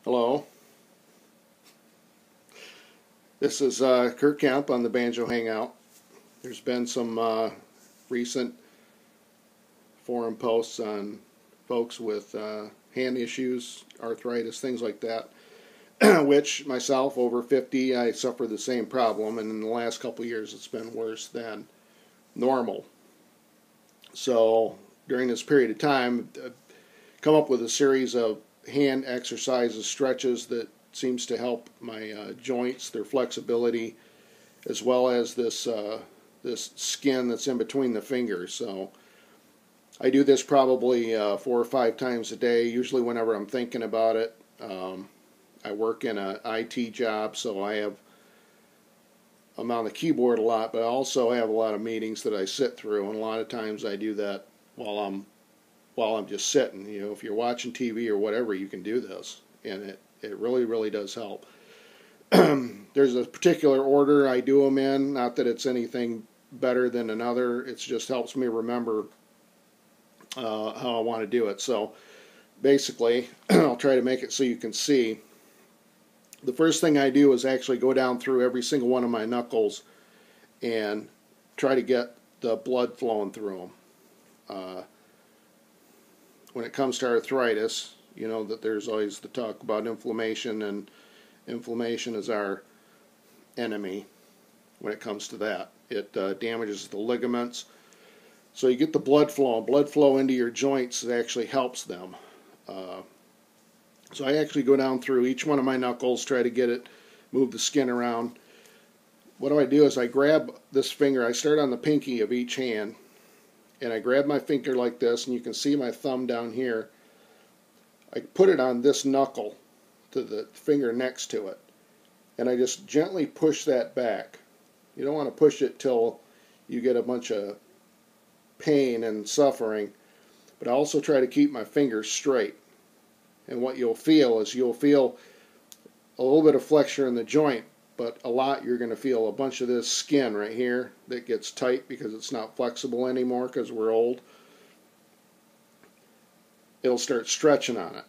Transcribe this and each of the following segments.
Hello, this is Kurt Kemp on the Banjo Hangout. There's been some recent forum posts on folks with hand issues, arthritis, things like that, which myself, over 50, I suffer the same problem, and in the last couple of years it's been worse than normal. So during this period of time, I've come up with a series of hand exercises, stretches that seems to help my joints, their flexibility, as well as this skin that's in between the fingers. So I do this probably 4 or 5 times a day, usually whenever I'm thinking about it. I work in an IT job, so I'm on the keyboard a lot, but I also have a lot of meetings that I sit through, and a lot of times I do that while I'm just sitting. You know, if you're watching TV or whatever, you can do this, and it really does help. There's a particular order I do them in, not that it's anything better than another. It just helps me remember how I want to do it. So basically, I'll try to make it so you can see. The first thing I do is actually go down through every single one of my knuckles and try to get the blood flowing through them. When it comes to arthritis, you know that there's always the talk about inflammation, and inflammation is our enemy when it comes to that. It damages the ligaments. So you get the blood flow. Blood flow into your joints actually helps them. So I actually go down through each one of my knuckles, try to get it, move the skin around. What do is I grab this finger. I start on the pinky of each hand, and I grab my finger like this, and you can see my thumb down here. I put it on this knuckle to the finger next to it, and I just gently push that back. You don't want to push it till you get a bunch of pain and suffering, but I also try to keep my fingers straight. And what you'll feel is a little bit of flexure in the joint, but a lot you're going to feel a bunch of this skin right here that gets tight because it's not flexible anymore because we're old. It'll start stretching on it.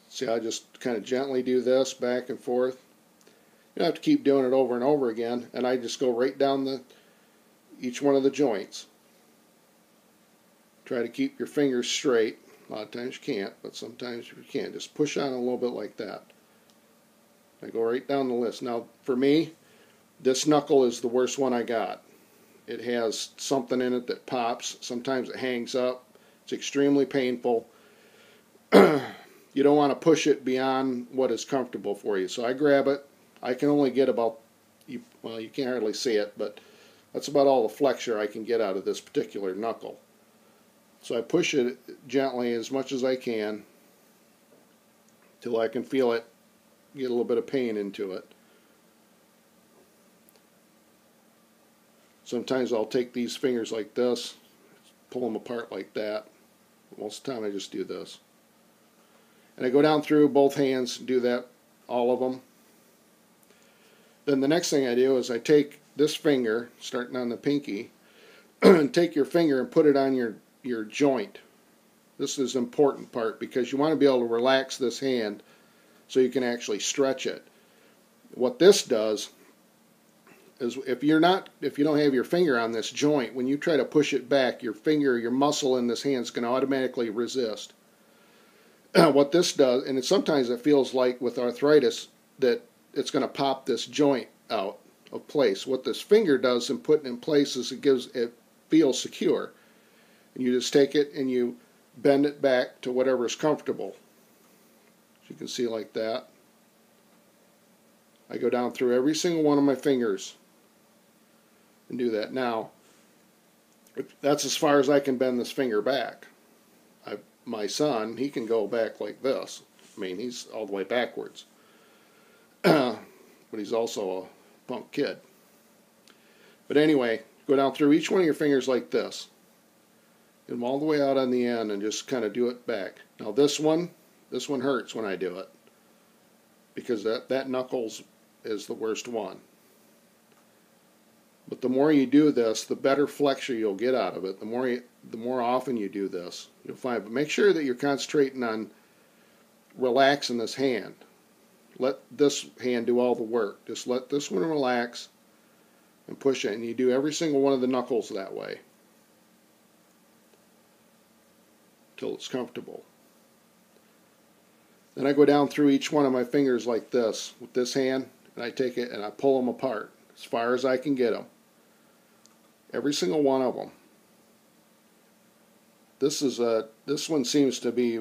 See, I just kind of gently do this back and forth. You don't have to keep doing it over and over again, and I just go right down each one of the joints. Try to keep your fingers straight. A lot of times you can't, but sometimes you can. Just push on a little bit like that. I go right down the list. Now, for me, this knuckle is the worst one I got. It has something in it that pops. Sometimes it hangs up. It's extremely painful. You don't want to push it beyond what is comfortable for you. So I grab it. I can only get about, well, you can't hardly see it, but that's about all the flexure I can get out of this particular knuckle. So I push it gently as much as I can till I can feel it get a little bit of pain into it. Sometimes I'll take these fingers like this, pull them apart like that. Most of the time I just do this. And I go down through both hands, do that, all of them. Then the next thing I do is I take this finger, starting on the pinky, and take your finger and put it on your joint. This is an important part because you want to be able to relax this hand so you can actually stretch it. What this does is if you don't have your finger on this joint, when you try to push it back, your muscle in this hand is going to automatically resist. What this does, and sometimes it feels like with arthritis that it's going to pop this joint out of place. What this finger does in putting it in place is it feels secure. And you just take it and you bend it back to whatever is comfortable. As you can see, like that. I go down through every single one of my fingers and do that. Now, that's as far as I can bend this finger back. My son, he can go back like this. I mean, he's all the way backwards. But he's also a punk kid. But anyway, go down through each one of your fingers like this. Get them all the way out on the end and just kind of do it back. Now this one hurts when I do it because that knuckles is the worst one. But the more you do this, the better flexure you'll get out of it. The more often you do this, you'll find. But make sure that you're concentrating on relax in this hand. Let this hand do all the work. Just let this one relax and push it. And you do every single one of the knuckles that way till it's comfortable. Then I go down through each one of my fingers like this with this hand, and I take it and I pull them apart as far as I can get them. Every single one of them. This one seems to be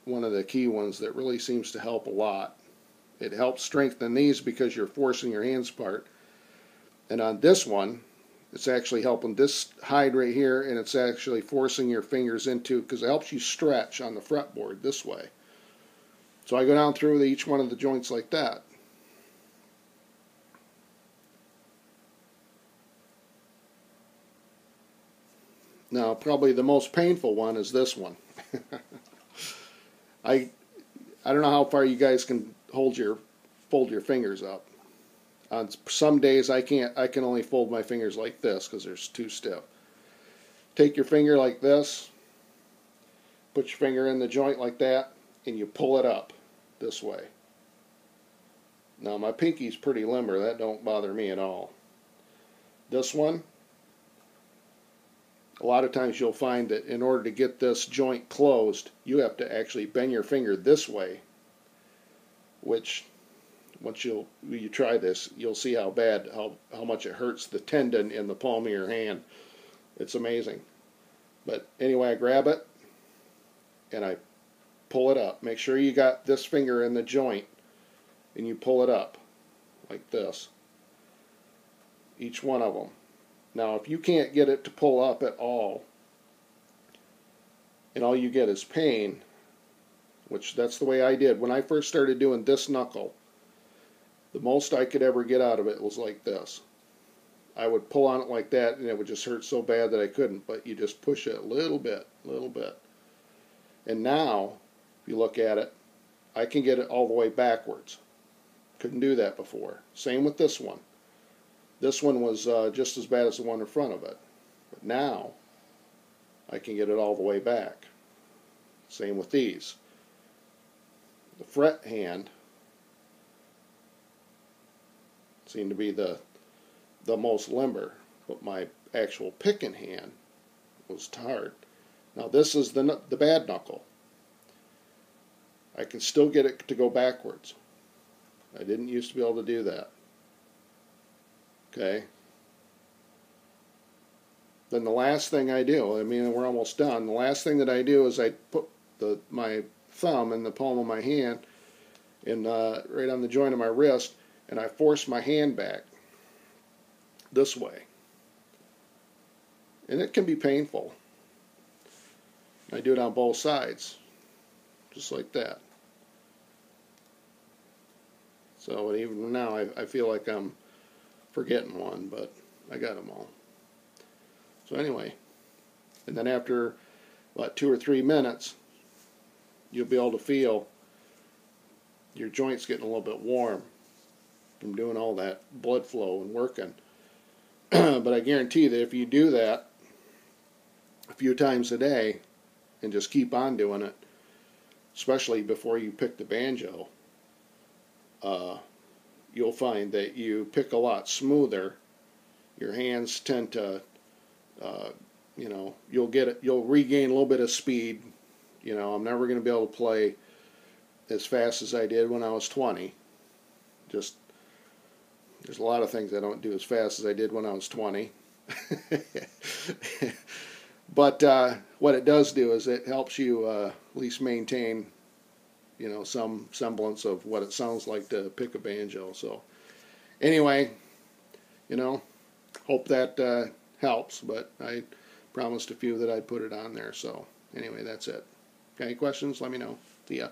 one of the key ones that really seems to help a lot. It helps strengthen these because you're forcing your hands apart. And on this one, it's actually helping this hide right here, and it's actually forcing your fingers into, because it helps you stretch on the fretboard this way. So I go down through each one of the joints like that. Now, probably the most painful one is this one. I don't know how far you guys can fold your fingers up. On some days I can't. I can only fold my fingers like this because they're too stiff. Take your finger like this, put your finger in the joint like that, and you pull it up this way. Now my pinky's pretty limber. That don't bother me at all. This one, a lot of times you'll find that in order to get this joint closed, you have to actually bend your finger this way, which once you try this, you'll see how much it hurts the tendon in the palm of your hand. It's amazing. But anyway, I grab it and I pull it up. Make sure you got this finger in the joint and you pull it up like this. Each one of them. Now, if you can't get it to pull up at all, and all you get is pain, which that's the way I did. When I first started doing this knuckle, the most I could ever get out of it was like this. I would pull on it like that, and it would just hurt so bad that I couldn't, but you just push it a little bit. And now, if you look at it, I can get it all the way backwards. Couldn't do that before. Same with this one. This one was just as bad as the one in front of it. But now, I can get it all the way back. Same with these. The fret hand seemed to be the most limber, but my actual picking hand was hard. Now this is the bad knuckle. I can still get it to go backwards. I didn't used to be able to do that. Okay. Then the last thing I do, I mean, we're almost done. The last thing that I do is I put my thumb in the palm of my hand and right on the joint of my wrist, and I force my hand back this way. And it can be painful. I do it on both sides, just like that. So even now I feel like I'm forgetting one, but I got them all. So anyway, and then after about 2 or 3 minutes, you'll be able to feel your joints getting a little bit warm from doing all that blood flow and working. But I guarantee that if you do that a few times a day and just keep on doing it, especially before you pick the banjo, you'll find that you pick a lot smoother. Your hands tend to, you'll regain a little bit of speed. You know, I'm never going to be able to play as fast as I did when I was 20. Just, there's a lot of things I don't do as fast as I did when I was 20. But what it does do is it helps you at least maintain, some semblance of what it sounds like to pick a banjo. So anyway, hope that helps, but I promised a few that I'd put it on there. So anyway, that's it. Got any questions? Let me know. See ya.